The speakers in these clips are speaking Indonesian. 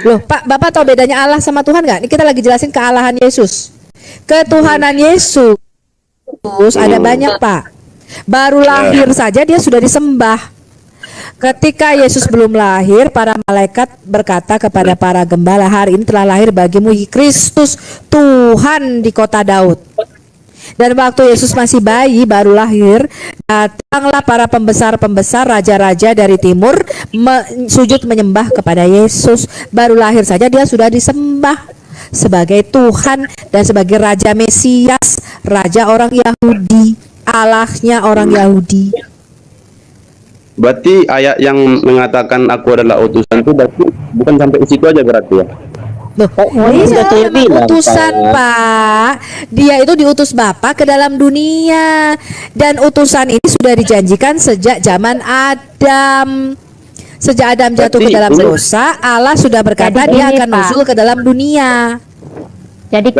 Loh, Pak, Bapak tahu bedanya Allah sama Tuhan nggak? Ini kita lagi jelasin kealahan Yesus. Ketuhanan Yesus ada banyak, Pak. Baru lahir saja dia sudah disembah. Ketika Yesus belum lahir, para malaikat berkata kepada para gembala, hari ini telah lahir bagimu Kristus Tuhan di kota Daud. Dan waktu Yesus masih bayi baru lahir, datanglah para pembesar-pembesar, raja-raja dari timur sujud menyembah kepada Yesus. Baru lahir saja dia sudah disembah sebagai Tuhan dan sebagai Raja Mesias, Raja orang Yahudi, Allahnya orang Yahudi. Berarti ayat yang mengatakan aku adalah utusan itu berarti bukan sampai di situ aja berarti ya? Loh, dia memang utusan, Pak. Dia itu diutus Bapa ke dalam dunia. Dan utusan ini sudah dijanjikan sejak zaman Adam. Sejak Adam jatuh ke dalam dosa, Allah sudah berkata dia akan muncul ke dalam dunia. Jadi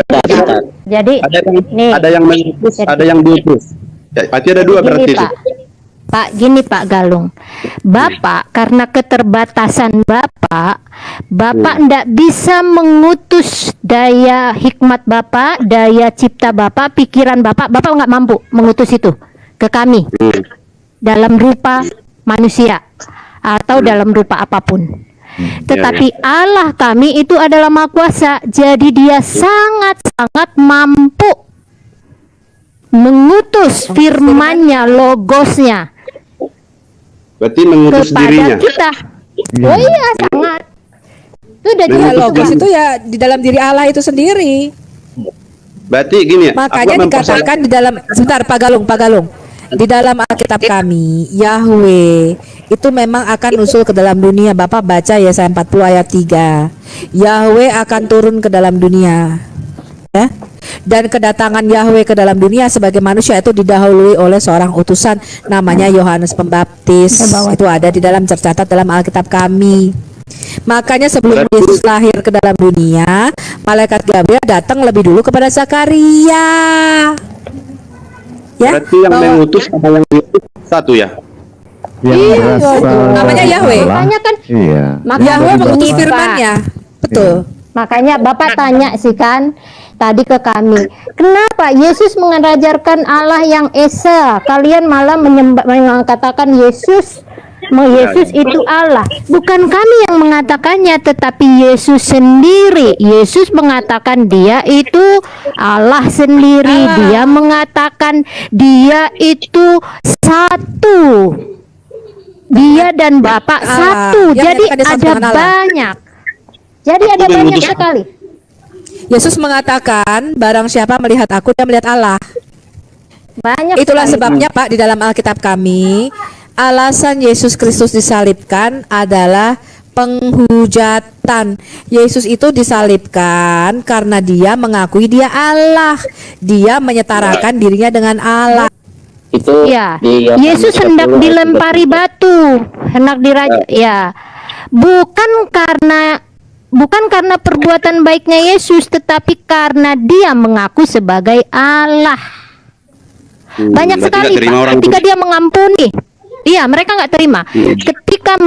ada yang mengutus, ada yang diutus. Ya, berarti ada dua berarti itu. Pak, gini Pak Galung, Bapak karena keterbatasan Bapak ndak bisa mengutus daya hikmat Bapak, daya cipta Bapak, pikiran Bapak nggak mampu mengutus itu ke kami dalam rupa manusia atau dalam rupa apapun. Tetapi Allah kami itu adalah Maha Kuasa, jadi Dia sangat-sangat mampu mengutus firman-Nya, logosnya. Berarti mengutus kepada dirinya. Kita. Oh iya, sangat. Itu udah jelas logos itu ya di dalam diri Allah itu sendiri. Berarti gini ya. Makanya dikatakan di dalam, sebentar Pak Galung. Di dalam Alkitab kami, Yahweh itu memang akan usul ke dalam dunia. Bapak baca Yesaya 40 ayat 3. Yahweh akan turun ke dalam dunia. Ya. Dan kedatangan Yahweh ke dalam dunia sebagai manusia itu didahului oleh seorang utusan namanya Yohanes Pembaptis. Itu ada di dalam tercatat dalam Alkitab kami. Makanya sebelum Yesus lahir ke dalam dunia, malaikat Gabriel datang lebih dulu kepada Zakaria. Ya? Berarti yang mengutus sama yang diutus satu ya? Iya, namanya Yahweh. Makanya kan Yahweh mengutus firman-Nya. Betul. Makanya Bapak tanya sih kan tadi ke kami, kenapa Yesus mengajarkan Allah yang Esa, kalian malah mengatakan Yesus itu Allah. Bukan kami yang mengatakannya, tetapi Yesus sendiri. Yesus mengatakan dia itu Allah sendiri. Dia mengatakan dia itu satu. Dia dan Bapa satu. Jadi ada banyak. Jadi ada banyak sekali. Yesus mengatakan, barang siapa melihat aku, dia melihat Allah. Banyak. Itulah sebabnya Pak, di dalam Alkitab kami, alasan Yesus Kristus disalibkan adalah penghujatan. Yesus itu disalibkan karena dia mengakui dia Allah. Dia menyetarakan dirinya dengan Allah. Itu ya. Yesus hendak dilempari batu, hendak ya. Bukan karena perbuatan baiknya Yesus, tetapi karena dia mengaku sebagai Allah. Banyak sekali Pak, ketika dia mengampuni. Iya, mereka nggak terima. Ketika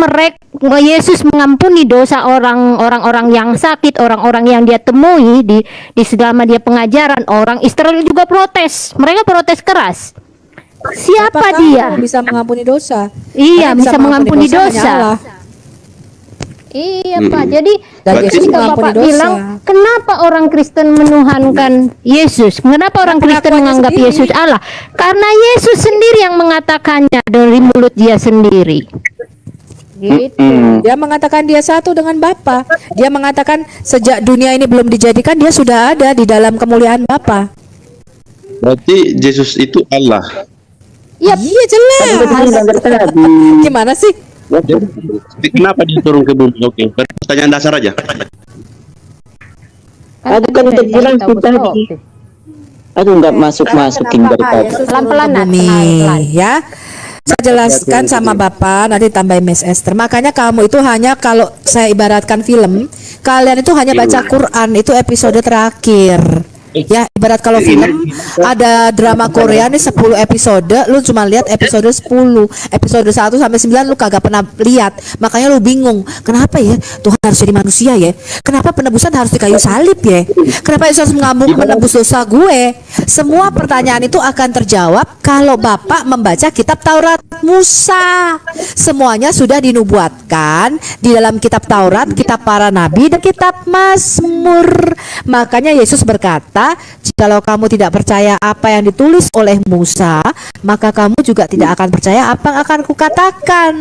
Yesus mengampuni dosa orang-orang yang sakit, orang-orang yang dia temui di selama dia pengajaran, orang Israel juga protes. Mereka protes keras. Siapa dia? Bisa mengampuni dosa. Iya, bisa mengampuni dosa. Iya Pak, jadi ketika Bapak bilang, kenapa orang Kristen menuhankan Yesus? Kenapa orang Kristen menganggap Yesus Allah? Karena Yesus sendiri yang mengatakannya dari mulut dia sendiri. Gitu. Dia mengatakan dia satu dengan Bapa. Dia mengatakan sejak dunia ini belum dijadikan, dia sudah ada di dalam kemuliaan Bapa. Berarti Yesus itu Allah. Iya jelas. Gimana sih? Kenapa dia turun ke bumi? Oke, pertanyaan dasar aja. Aku kan udah bilang tadi. Aduh, nggak masukin dari tadi. Pelan-pelan ya. Saya jelaskan sama Bapak, nanti tambah Miss Esther. Makanya kamu itu hanya, kalau saya ibaratkan film, kalian itu hanya baca Quran, itu episode terakhir. Ya, ibarat kalau film ada drama Korea nih 10 episode, lu cuma lihat episode 10, episode 1 sampai 9 lu kagak pernah lihat. Makanya lu bingung, kenapa ya Tuhan harus jadi manusia ya? Kenapa penebusan harus di kayu salib ya? Kenapa Yesus harus menebus dosa gue? Semua pertanyaan itu akan terjawab kalau Bapak membaca kitab Taurat Musa. Semuanya sudah dinubuatkan di dalam kitab Taurat, kitab para nabi, dan kitab Mazmur. Makanya Yesus berkata, jikalau kamu tidak percaya apa yang ditulis oleh Musa, maka kamu juga tidak akan percaya apa yang akan kukatakan.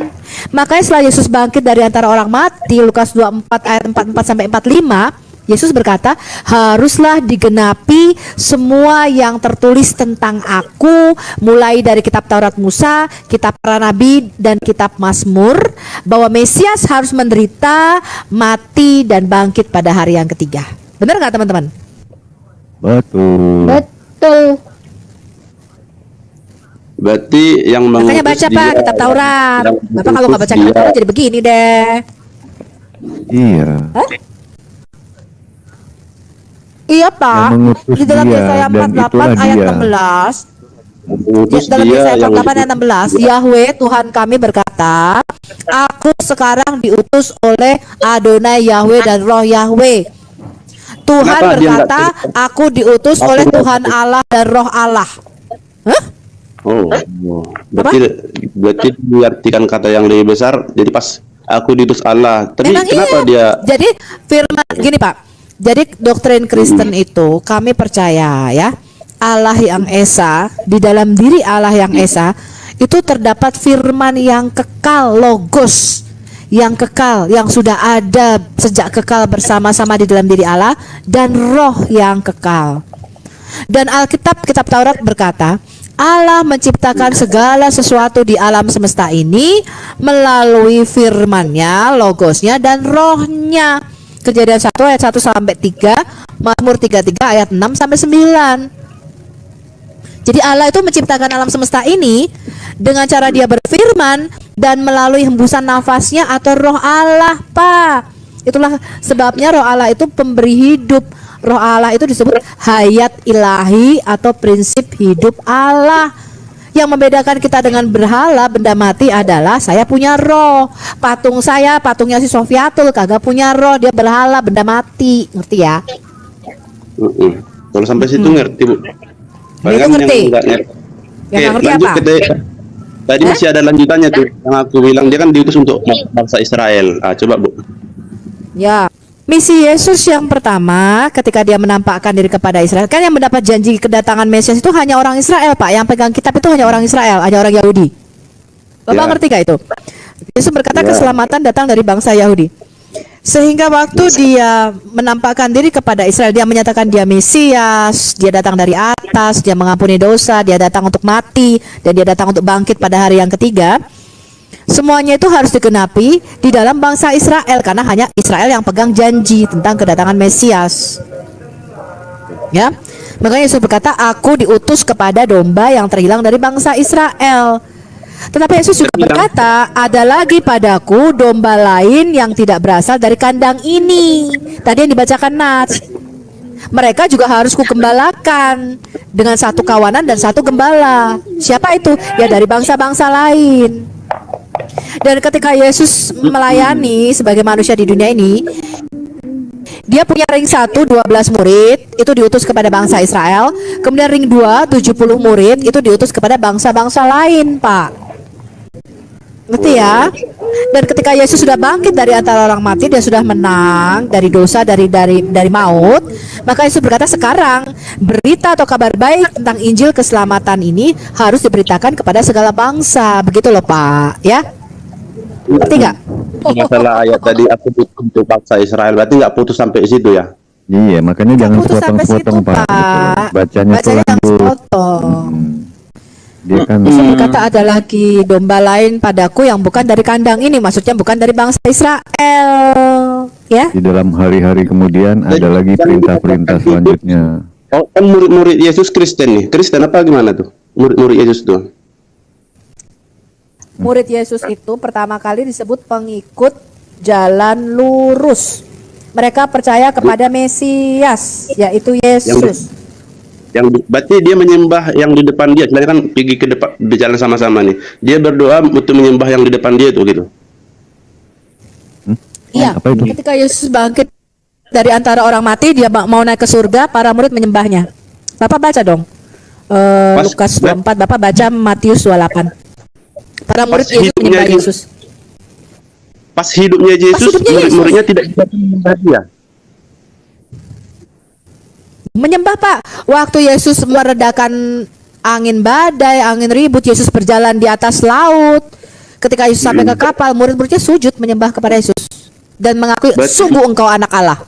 Makanya setelah Yesus bangkit dari antara orang mati, Lukas 24 ayat 44 sampai 45, Yesus berkata, haruslah digenapi semua yang tertulis tentang aku, mulai dari kitab Taurat Musa, kitab para nabi, dan kitab Mazmur, bahwa Mesias harus menderita, mati, dan bangkit pada hari yang ketiga. Benar nggak teman-teman? Betul. Betul. Berarti yang Makanya mengutus baca Pak dia, kitab Taurat. yang Bapak kalau nggak baca mengutus kitab dia, Taurat jadi begini deh. Iya. Hah? Iya Pak. Yang mengutus Di dalam dia, Yesaya dan 48 itulah ayat dia. 16. mengutus Dalam dia Yesaya yang 48 ayat 16, Yahweh Tuhan kami berkata, aku sekarang diutus oleh Adonai Yahweh dan Roh Yahweh. Tuhan Kenapa dia berkata, nggak- aku diutus Aku oleh nggak- Tuhan Allah dan Roh Allah. Hah? Oh, berarti diartikan kata yang lebih besar. Jadi pas aku diutus Allah, tapi Memang kenapa iya. dia Jadi firman gini Pak. Jadi doktrin Kristen itu kami percaya ya, Allah yang esa, di dalam diri Allah yang esa itu terdapat firman yang kekal, logos yang kekal, yang sudah ada sejak kekal bersama-sama di dalam diri Allah, dan roh yang kekal. Dan Alkitab, kitab Taurat berkata, Allah menciptakan segala sesuatu di alam semesta ini melalui firman-Nya, logosnya, dan rohnya. Kejadian 1 ayat 1 sampai 3, Mazmur 33 ayat 6 sampai 9. Jadi Allah itu menciptakan alam semesta ini dengan cara dia berfirman dan melalui hembusan nafasnya atau roh Allah, Pak. Itulah sebabnya roh Allah itu pemberi hidup. Roh Allah itu disebut hayat ilahi atau prinsip hidup Allah. Yang membedakan kita dengan berhala benda mati adalah saya punya roh. Patung saya, patungnya si Sofiatul kagak punya roh, dia berhala benda mati. Ngerti ya? Kalau sampai situ ngerti, Bu. Paling Itu kan ngerti. yang nggak ngerti. Yang nggak ngerti lanjut apa? Tadi masih ada lanjutannya tuh yang aku bilang dia kan diutus untuk bangsa Israel. Coba Bu. Ya. Misi Yesus yang pertama ketika dia menampakkan diri kepada Israel, kan yang mendapat janji kedatangan Mesias itu hanya orang Israel, Pak. Yang pegang kitab itu hanya orang Israel, hanya orang Yahudi. Bapak Ya. ngerti gak itu? Yesus berkata Ya. keselamatan datang dari bangsa Yahudi. Sehingga waktu dia menampakkan diri kepada Israel, dia menyatakan dia Mesias, dia datang dari atas, dia mengampuni dosa, dia datang untuk mati, dan dia datang untuk bangkit pada hari yang ketiga. Semuanya itu harus digenapi di dalam bangsa Israel, karena hanya Israel yang pegang janji tentang kedatangan Mesias. Ya, makanya Yesus berkata, aku diutus kepada domba yang terhilang dari bangsa Israel. Tetapi Yesus juga berkata, ada lagi padaku domba lain yang tidak berasal dari kandang ini. Tadi yang dibacakan Nats. Mereka juga harus kugembalakan dengan satu kawanan dan satu gembala. Siapa itu? Ya dari bangsa-bangsa lain. Dan ketika Yesus melayani sebagai manusia di dunia ini, dia punya ring 1, 12 murid, itu diutus kepada bangsa Israel. Kemudian ring 2, 70 murid, itu diutus kepada bangsa-bangsa lain, Pak. Ngerti ya? Dan ketika Yesus sudah bangkit dari antara orang mati, dia sudah menang dari dosa, dari maut. Maka Yesus berkata, sekarang berita atau kabar baik tentang Injil keselamatan ini harus diberitakan kepada segala bangsa. Begitu loh, Pak, ya? Ngerti nggak? Masalah ayat tadi aku diutus untuk bangsa Israel, berarti nggak putus sampai situ ya? Iya, makanya jangan Putus sampai situ, sepotong-sepotong Pak. Pak. Bacanya tuh Bacanya jangan lanjut. sepotong. Dia kan Yesus berkata, ada lagi domba lain padaku yang bukan dari kandang ini, maksudnya bukan dari bangsa Israel, ya? di dalam hari-hari kemudian ada lagi perintah-perintah selanjutnya. Oh, kan murid-murid Yesus Kristen nih. Kristen apa gimana tuh? Murid-murid Yesus tuh. Murid Yesus itu pertama kali disebut pengikut jalan lurus. Mereka percaya kepada Mesias, yaitu Yesus. Berarti dia menyembah yang di depan dia. Kita kan pergi ke depan, berjalan sama-sama nih. Dia berdoa untuk menyembah yang di depan dia itu gitu. Iya, Apa itu? ketika Yesus bangkit dari antara orang mati, dia mau naik ke surga, para murid menyembahnya. Bapak baca dong. Lukas 24, Bapak baca Matius 28. Para murid Yesus menyembah Yesus. Pas hidupnya Yesus, hidupnya Yesus. murid-muridnya tidak bisa menyembah dia. Menyembah, Pak. Waktu Yesus meredakan angin badai, angin ribut, Yesus berjalan di atas laut. Ketika Yesus sampai ke kapal, murid-muridnya sujud menyembah kepada Yesus dan mengakui, sungguh engkau anak Allah.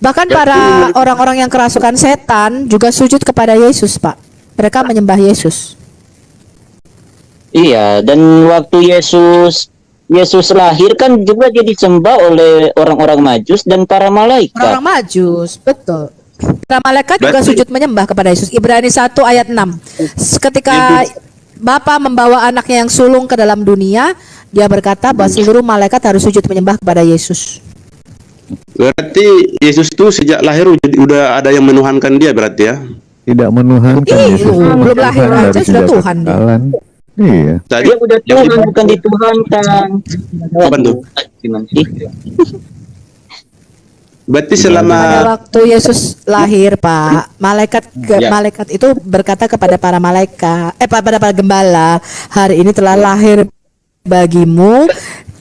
Bahkan para orang-orang yang kerasukan setan juga sujud kepada Yesus, Pak. Mereka menyembah Yesus. Iya, dan waktu Yesus lahir kan juga jadi disembah oleh orang-orang Majus dan para malaikat. Orang Majus, betul. Para malaikat juga sujud menyembah kepada Yesus. Ibrani 1 ayat 6. Ketika Bapa membawa anaknya yang sulung ke dalam dunia, dia berkata bahwa seluruh malaikat harus sujud menyembah kepada Yesus. Berarti Yesus itu sejak lahir udah ada yang menuhankan dia berarti ya? Tidak menuhankan Yesus. Belum lahir Tuhan aja dari sudah sejak Tuhan dia. kekekalan. Iya. Tadi Dia udah Tuhan, bukan dituhankan. Apa tuh? Gimana sih? Berarti Pada selama waktu Yesus lahir, Pak, malaikat itu berkata kepada para malaikat, pada para gembala, hari ini telah lahir bagimu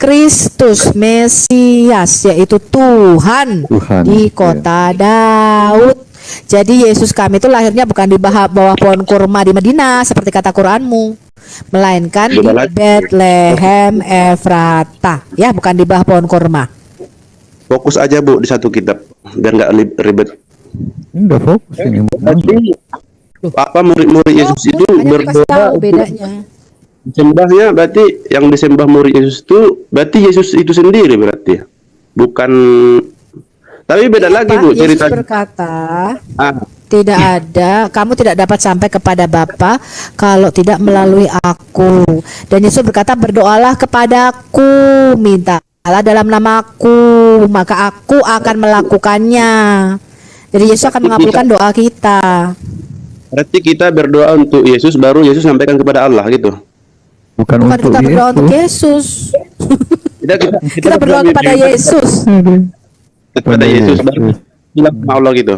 Kristus Mesias, yaitu Tuhan di kota Daud. Jadi Yesus kami itu lahirnya bukan di bawah pohon kurma di Madinah seperti kata Quranmu, melainkan di Bethlehem Efrata, ya, bukan di bawah pohon kurma. fokus aja Bu di satu kitab biar nggak ribet. Udah fokus ini. Apa murid-murid Yesus itu Hanya dikasih berdoa tahu untuk bedanya. sembahnya, berarti yang disembah murid Yesus itu berarti Yesus itu sendiri berarti, bukan. Tapi beda Iya, lagi Pak, Bu Yesus cerita. berkata, Ah, tidak ada, kamu tidak dapat sampai kepada Bapa kalau tidak melalui aku. Dan Yesus berkata, berdoalah kepadaku, mintalah dalam namaku, maka aku akan melakukannya. Jadi Yesus akan mengabulkan doa kita. berarti kita berdoa untuk Yesus, baru Yesus sampaikan kepada Allah gitu. Bukan Bukan untuk kita berdoa untuk Yesus. Yesus. Kita Kita berdoa kepada Yesus. kepada Yesus baru bilang sama Allah gitu.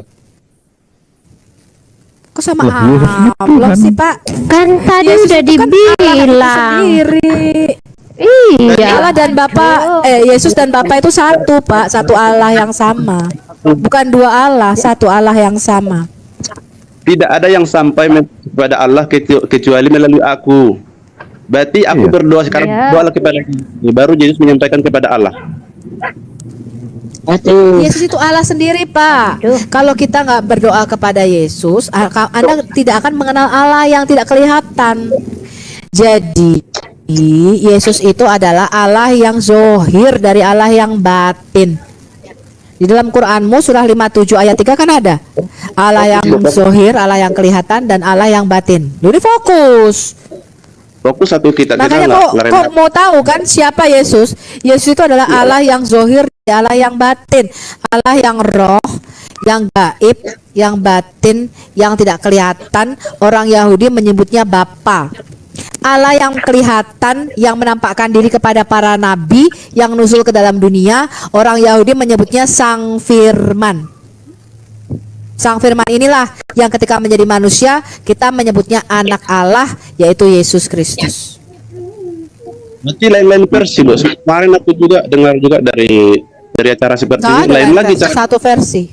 Kok sama Loh, Yesus itu Allah Tuhan. sih, Pak? Kan tadi Yesus udah itu kan Allah itu dibilang. sendiri. Iya. Allah dan Bapa, Yesus dan Bapa itu satu, Pak, satu Allah yang sama. Bukan dua Allah, satu Allah yang sama. Tidak ada yang sampai kepada Allah kecuali melalui aku. Berarti aku Iya. berdoa sekarang, Iya. berdoa kepada Yesus, baru Yesus menyampaikan kepada Allah. Aduh. Yesus itu Allah sendiri, Pak. Kalau kita nggak berdoa kepada Yesus, Anda tidak akan mengenal Allah yang tidak kelihatan. Jadi Yesus itu adalah Allah yang zohir dari Allah yang batin. Di dalam Quranmu surah 57 ayat 3 kan ada Allah yang zohir, Allah yang kelihatan, dan Allah yang batin. Jadi fokus. Fokus satu kita. Makanya kok mau tahu kan siapa Yesus? Yesus itu adalah Allah yang zohir, Allah yang batin, Allah yang roh, yang gaib, yang batin, yang tidak kelihatan. Orang Yahudi menyebutnya Bapa. Allah yang kelihatan, yang menampakkan diri kepada para nabi, yang nusul ke dalam dunia, orang Yahudi menyebutnya Sang Firman. Sang Firman inilah yang ketika menjadi manusia kita menyebutnya anak Allah, yaitu Yesus Kristus. Berarti lain-lain versi, Bu. Kemarin aku juga dengar juga dari acara seperti Nggak ini, ada lain lagi versi, satu versi.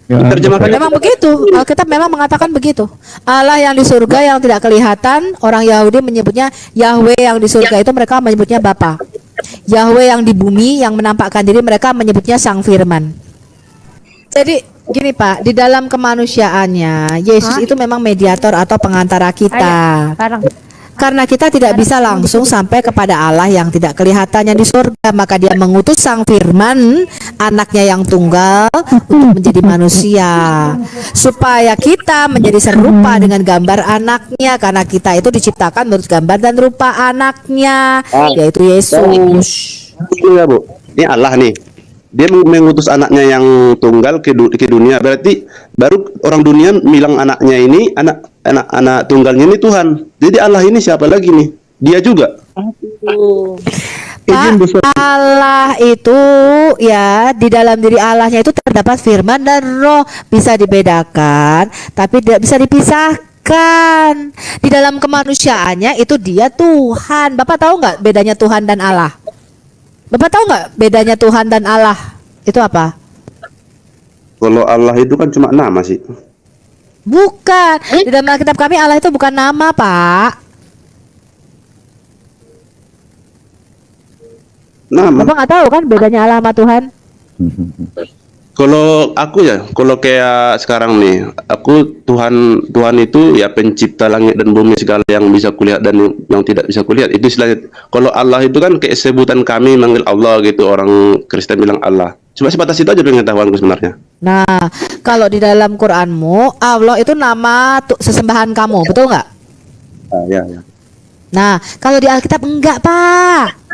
terjemahkan. Memang begitu. Alkitab memang mengatakan begitu. Allah yang di surga yang tidak kelihatan, orang Yahudi menyebutnya Yahweh, yang di surga itu mereka menyebutnya Bapa. Yahweh yang di bumi yang menampakkan diri mereka menyebutnya Sang Firman. Jadi gini, Pak, di dalam kemanusiaannya Yesus itu memang mediator atau pengantara kita. Karena kita tidak bisa langsung sampai kepada Allah yang tidak kelihatannya di surga, maka dia mengutus Sang Firman, anaknya yang tunggal, untuk menjadi manusia, supaya kita menjadi serupa dengan gambar anaknya, karena kita itu diciptakan menurut gambar dan rupa anaknya, yaitu Yesus. Ini ya, Bu. Ini Allah nih. dia mengutus anaknya yang tunggal ke dunia. Berarti baru orang dunia bilang anaknya ini anak tunggalnya ini Tuhan. Jadi Allah ini siapa lagi nih? Dia juga. Pak, Allah itu ya, di dalam diri Allahnya itu terdapat firman dan roh, bisa dibedakan tapi tidak bisa dipisahkan. Di dalam kemanusiaannya itu dia Tuhan. Bapak tahu nggak bedanya Tuhan dan Allah? Bapak tahu nggak bedanya Tuhan dan Allah itu apa? Kalau Allah itu kan cuma nama sih. Bukan. Di dalam Alkitab kami Allah itu bukan nama, Pak. Nama. Bapak nggak tahu kan bedanya Allah sama Tuhan? Kalau aku ya, kalau kayak sekarang nih, aku Tuhan itu ya pencipta langit dan bumi, segala yang bisa kulihat dan yang tidak bisa kulihat. Itu istilahnya. Kalau Allah itu kan kayak sebutan kami manggil Allah gitu, orang Kristen bilang Allah. Cuma sebatas itu aja pengetahuanku sebenarnya. Nah, kalau di dalam Quranmu Allah itu nama sesembahan kamu, betul nggak? Ya, ya. Nah, kalau di Alkitab enggak, Pak.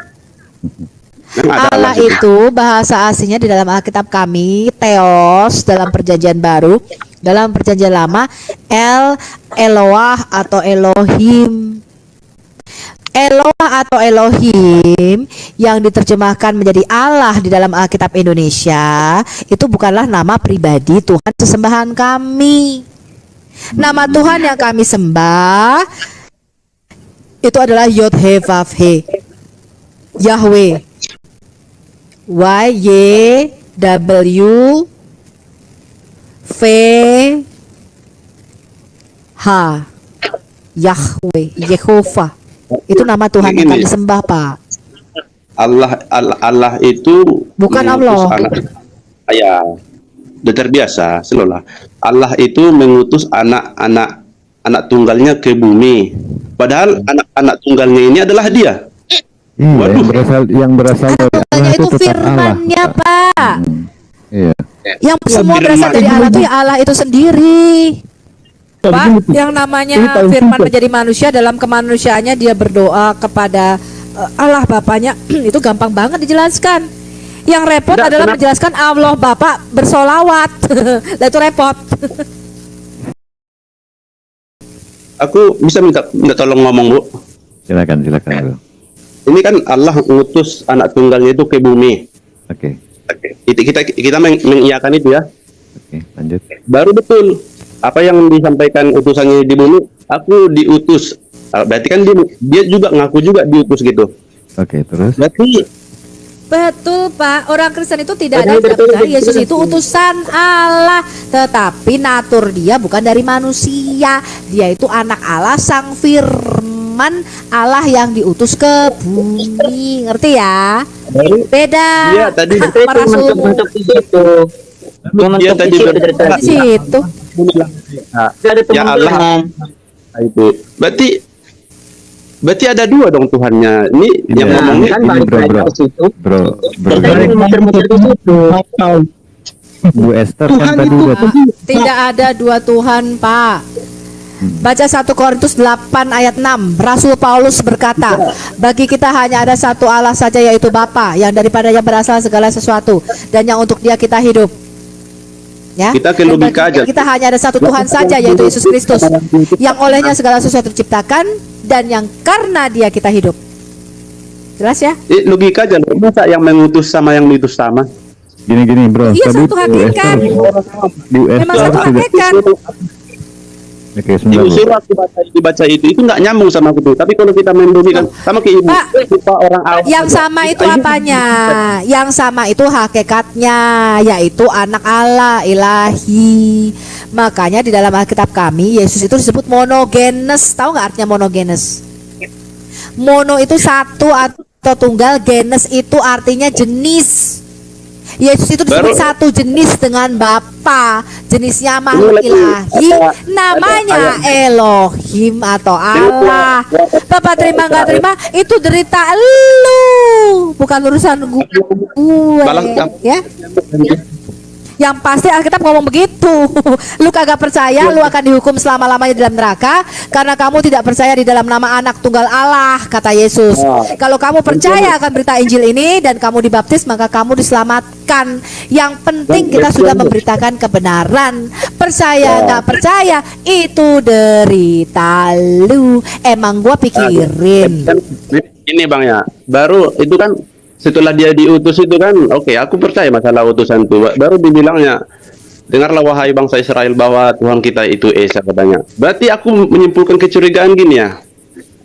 Yang ada Allah situ. itu bahasa aslinya di dalam Alkitab kami Theos dalam Perjanjian Baru, dalam Perjanjian Lama Eloah atau Elohim. Eloah atau Elohim yang diterjemahkan menjadi Allah di dalam Alkitab Indonesia itu bukanlah nama pribadi Tuhan sesembahan kami. Nama Tuhan yang kami sembah itu adalah Yod He Vav He, Yahweh. YWH Yahweh, Yehova. Itu nama Tuhan yang kami sembah, Pak. Allah itu Bukan mengutus Allah. Ya, udah terbiasa, selolah. Allah itu mengutus anak tunggalnya ke bumi. Padahal anak tunggalnya ini adalah dia. Iya, Waduh. yang berasal dari Allah Tunggalnya itu itu tetap Allah. firman-Nya, Pak. Iya. Yang semua berasal dari Allah itu ya Allah itu sendiri. Pak, yang namanya firman menjadi manusia, dalam kemanusiaannya dia berdoa kepada Allah Bapaknya. Itu gampang banget dijelaskan. Yang repot Tidak, adalah kenapa? menjelaskan Allah Bapak bersolawat. Lah itu repot. Aku bisa minta tolong ngomong, Bu. Silakan bro. Ini kan Allah mengutus anak tunggalnya itu ke bumi. Oke, Kita mengiyakan itu ya. lanjut. Baru betul apa yang disampaikan utusannya di bumi. Aku diutus. Berarti kan dia juga ngaku juga diutus gitu. Oke, terus. Berarti Betul, Pak. Orang Kristen itu tidak ada yang percaya Yesus itu utusan Allah, tetapi natur dia bukan dari manusia. Dia itu anak Allah, sang firman Allah yang diutus ke bumi. Ngerti ya? Beda. Iya, tadi sama Rasul Mentok di situ. Dia tadi di situ. Ada Ya Allah. pembenaran. Itu. Berarti ada dua dong Tuhannya. Ini yang Iya. ngomongnya Kan Ini, balik bro. lagi ke situ. Bro, Kita muter-muter di situ. Bu Esther kan tadi udah Tidak ada dua Tuhan, Pak. Baca 1 Korintus 8 ayat 6. Rasul Paulus berkata, bagi kita hanya ada satu Allah saja, yaitu Bapa, yang daripadanya berasal segala sesuatu, dan yang untuk Dia kita hidup. Ya. Kita ke Dan logika bagi aja. kita hanya ada satu Tuhan saja, yaitu Yesus Kristus, yang olehnya segala sesuatu diciptakan dan yang karena Dia kita hidup. Jelas ya? logika aja. Masa yang mengutus sama yang diutus sama? gini bro. Iya, Tadi satu hakikat. Bu Memang Esther satu sudah. hakikat. Oke, sebentar bro. Disuruh aku dibaca itu nggak nyambung sama aku tuh. Tapi kalau kita mendomikan sama kayak ibu, Pak, lupa orang awam. Yang sama itu apanya? Yang sama itu hakikatnya, yaitu anak Allah ilahi. Makanya di dalam Alkitab kami Yesus itu disebut monogenes. Tahu nggak artinya monogenes? Mono itu satu atau tunggal, genes itu artinya jenis. Yesus itu disebut satu jenis dengan Bapa, jenisnya makhluk ilahi, namanya Elohim atau Allah. Bapak terima nggak terima, itu derita lu, bukan urusan gue, ya. Yang pasti Alkitab ngomong begitu. Lu kagak percaya, lu akan dihukum selama-lamanya dalam neraka karena kamu tidak percaya di dalam nama Anak Tunggal Allah, kata Yesus. Kalau kamu percaya akan berita Injil ini dan kamu dibaptis, maka kamu diselamatkan. Yang penting kita sudah memberitakan kebenaran. Percaya nggak percaya itu derita lu. Emang gua pikirin. Ini Bang ya, baru itu kan setelah dia diutus itu kan, oke, aku percaya masalah utusan itu. Baru dibilangnya, dengarlah wahai bangsa Israel bahwa Tuhan kita itu Esa, katanya. Berarti aku menyimpulkan kecurigaan gini ya.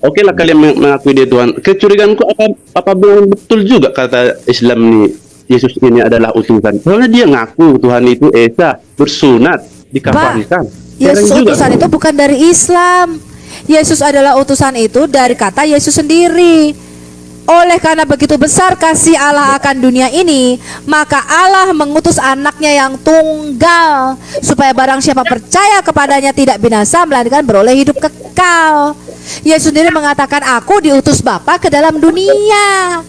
Oke lah kalian mengakui dia Tuhan. Kecurigaanku apa betul juga kata Islam nih, Yesus ini adalah utusan. Soalnya dia ngaku Tuhan itu Esa, bersunat, dikafankan. Yesus Jarang juga. utusan itu bukan dari Islam. Yesus adalah utusan itu dari kata Yesus sendiri. Oleh karena begitu besar kasih Allah akan dunia ini, maka Allah mengutus anaknya yang tunggal, supaya barang siapa percaya kepadanya tidak binasa, melainkan beroleh hidup kekal. Yesus sendiri mengatakan, aku diutus Bapa ke dalam dunia.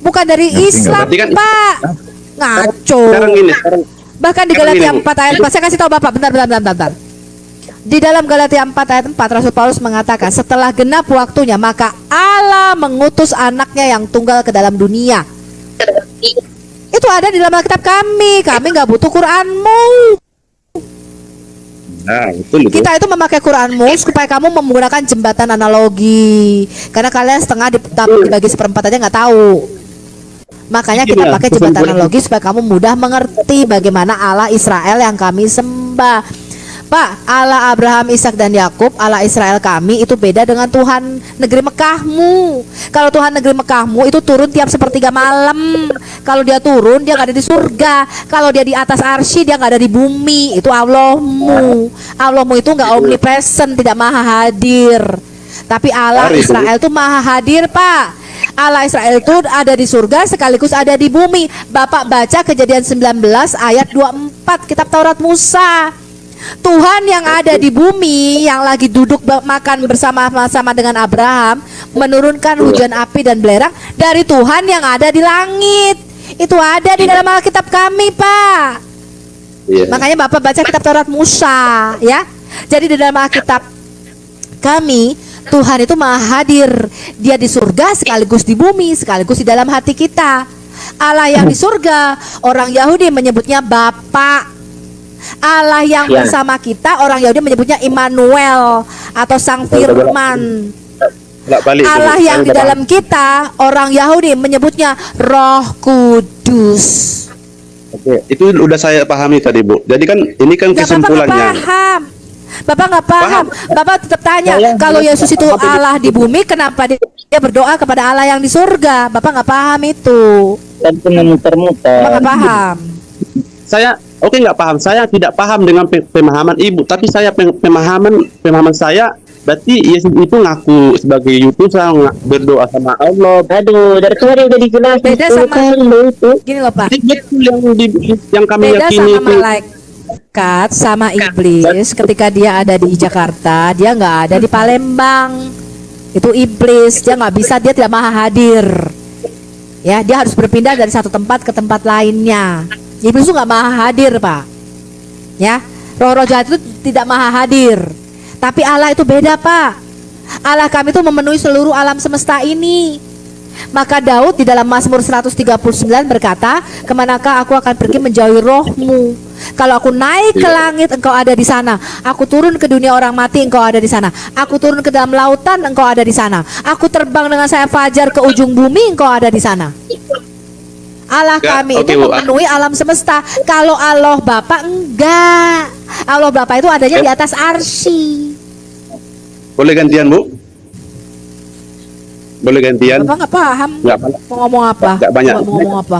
Bukan dari Islam, Berarti kan- Pak. Ngaco. Sekarang Bahkan di sekarang Galatia gini, Bu. 4 ayat 4, saya kasih tahu Bapak, bentar. Di dalam Galatia 4 ayat 4, Rasul Paulus mengatakan, setelah genap waktunya, maka Allah mengutus anaknya yang tunggal ke dalam dunia. Itu ada di dalam Alkitab kami nggak butuh Quranmu. Nah, betul itu. Kita itu memakai Quranmu supaya kamu menggunakan jembatan analogi. Karena kalian setengah dibagi seperempat aja nggak tahu. Makanya kita pakai jembatan analogi supaya kamu mudah mengerti bagaimana Allah Israel yang kami sembah. Pak, Allah Abraham, Ishak dan Yakub, Allah Israel kami itu beda dengan Tuhan negeri Mekahmu. Kalau Tuhan negeri Mekahmu itu turun tiap sepertiga malam. Kalau dia turun, dia nggak ada di surga. Kalau dia di atas arsy, dia nggak ada di bumi. Itu Allahmu. Allahmu itu nggak omnipresent, tidak maha hadir. Tapi Allah Israel itu maha hadir, Pak. Allah Israel itu ada di surga sekaligus ada di bumi. Bapak baca Kejadian 19 ayat 24 kitab Taurat Musa. Tuhan yang ada di bumi, yang lagi duduk makan bersama-sama dengan Abraham, menurunkan hujan api dan belerang dari Tuhan yang ada di langit. Itu ada di dalam Alkitab kami, Pak. Makanya Bapak baca kitab Taurat Musa, ya. Jadi di dalam Alkitab kami, Tuhan itu maha hadir. Dia di surga sekaligus di bumi, sekaligus di dalam hati kita. Allah yang di surga, orang Yahudi menyebutnya Bapa. Allah yang bersama kita, orang Yahudi menyebutnya Immanuel atau Sang Firman. Allah yang di dalam kita, orang Yahudi menyebutnya Roh Kudus. Oke, itu udah saya pahami tadi, Bu. Jadi kan ini kan kesimpulannya. Bapak nggak paham. Bapak tetap tanya, kalau Yesus itu Allah di bumi, kenapa dia berdoa kepada Allah yang di surga? Bapak nggak paham itu. Dan muter-muter. Bapak nggak paham. Saya nggak paham. Saya tidak paham dengan pemahaman Ibu, tapi saya pemahaman saya berarti Yesus itu ngaku sebagai utusan, berdoa sama Allah. Aduh, dari kemarin udah dijelasin. Beda sama itu. gini loh, Pak. Betul yang kami Beda yakini sama itu. malaikat sama iblis. Ketika dia ada di Jakarta, dia nggak ada di Palembang. Itu iblis, dia nggak bisa, dia tidak maha hadir. Ya, dia harus berpindah dari satu tempat ke tempat lainnya. Iblis itu nggak maha hadir, Pak. Ya, roh-roh jahat itu tidak maha hadir. Tapi Allah itu beda, Pak. Allah kami itu memenuhi seluruh alam semesta ini. Maka Daud di dalam Mazmur 139 berkata, kemanakah aku akan pergi menjauhi rohmu? Kalau aku naik ke langit, engkau ada di sana. Aku turun ke dunia orang mati, engkau ada di sana. Aku turun ke dalam lautan, engkau ada di sana. Aku terbang dengan sayap fajar ke ujung bumi, engkau ada di sana. Allah kami itu memenuhi alam semesta. Kalau Allah Bapa enggak. Allah Bapa itu adanya di atas arsy. Boleh gantian, Bu? Boleh gantian? Bapak nggak paham. Nggak paham. Mau ngomong apa? Nggak banyak. Mau ngomong apa?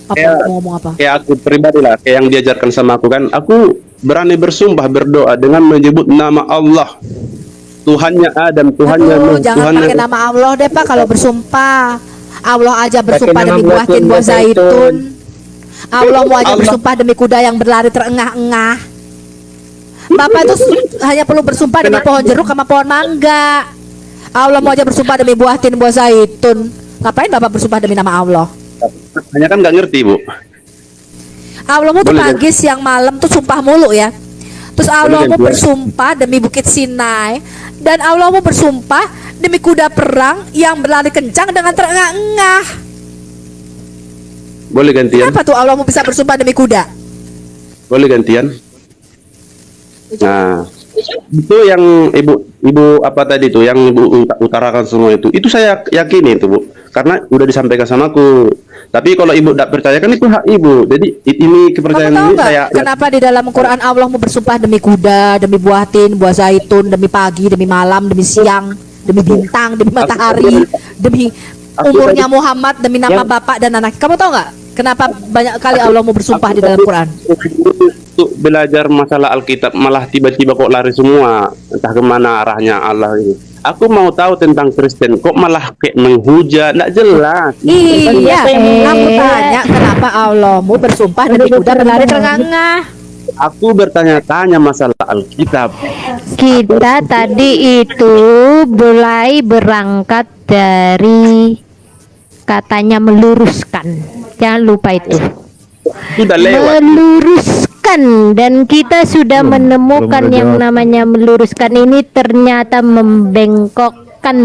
Mau ngomong apa? Kayak aku pribadi lah, kayak yang diajarkan sama aku kan, aku berani bersumpah berdoa dengan menyebut nama Allah. Tuhannya Adam, Tuhannya Nuh, Jangan pakai nama Allah deh, Pak, kalau bersumpah. Allah aja bersumpah Pakai demi nama buah zaitun. Allah mau aja Allah. bersumpah demi kuda yang berlari terengah-engah. Bapak itu hanya perlu bersumpah demi pohon jeruk sama pohon mangga. Allah mau aja bersumpah demi buah zaitun. Ngapain Bapak bersumpah demi nama Allah? hanya kan nggak ngerti, Bu. Allahmu tuh Boleh, pagi, siang, malam tuh sumpah mulu ya. Terus Allahmu Tuan. bersumpah demi Bukit Sinai, dan Allahmu bersumpah demi kuda perang yang berlari kencang dengan terengah-engah. Boleh gantian? Kenapa tuh Allahmu bisa bersumpah demi kuda? Boleh gantian? Nah, itu yang ibu apa tadi tuh yang ibu utarakan semua itu saya yakini itu, Bu, karena udah disampaikan sama aku. Tapi kalau ibu tidak percaya kan itu hak ibu. Jadi ini Kamu kepercayaan tahu ini nggak saya kenapa di dalam Quran Allahmu bersumpah demi kuda, demi buah tin, buah zaitun, demi pagi, demi malam, demi siang, demi bintang, demi matahari, demi umurnya Muhammad, demi nama bapak dan anak. Kamu tahu nggak kenapa banyak kali Allahmu bersumpah di dalam Quran? untuk belajar masalah Alkitab malah tiba-tiba kok lari semua, entah kemana arahnya Allah ini. Aku mau tahu tentang Kristen kok malah kayak menghujat, tidak jelas. Iya, aku tanya kenapa Allahmu bersumpah demi kuda berlari terengah-engah. Aku bertanya-tanya masalah Alkitab. Kita tadi itu mulai berangkat dari katanya meluruskan. Jangan lupa itu. Sudah lewat. Meluruskan, dan kita sudah menemukan belum yang jawab. namanya meluruskan ini ternyata membengkokkan.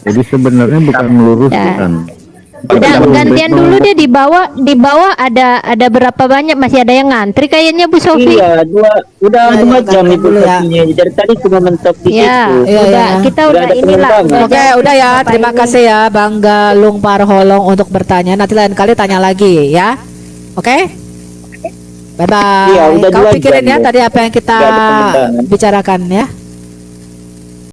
Jadi sebenarnya bukan meluruskan. Udah gantian dulu deh, di bawah ada berapa banyak, masih ada yang ngantri kayaknya Bu Sofi. Iya, udah Nah, 2 jam ganti ibu dulu ya. Sofinya. Dari tadi cuma mentok di Ya, situ. Iya, udah iya. kita Udah udah ada inilah. penumpang. Oke, udah ya. Terima kasih ya Bang Galung Parholong untuk bertanya. Nanti lain kali tanya lagi ya. Oke? Bye bye. Iya, udah Kau 2 pikirin jam ya ya. tadi apa yang kita Udah ada pengembangan. bicarakan ya.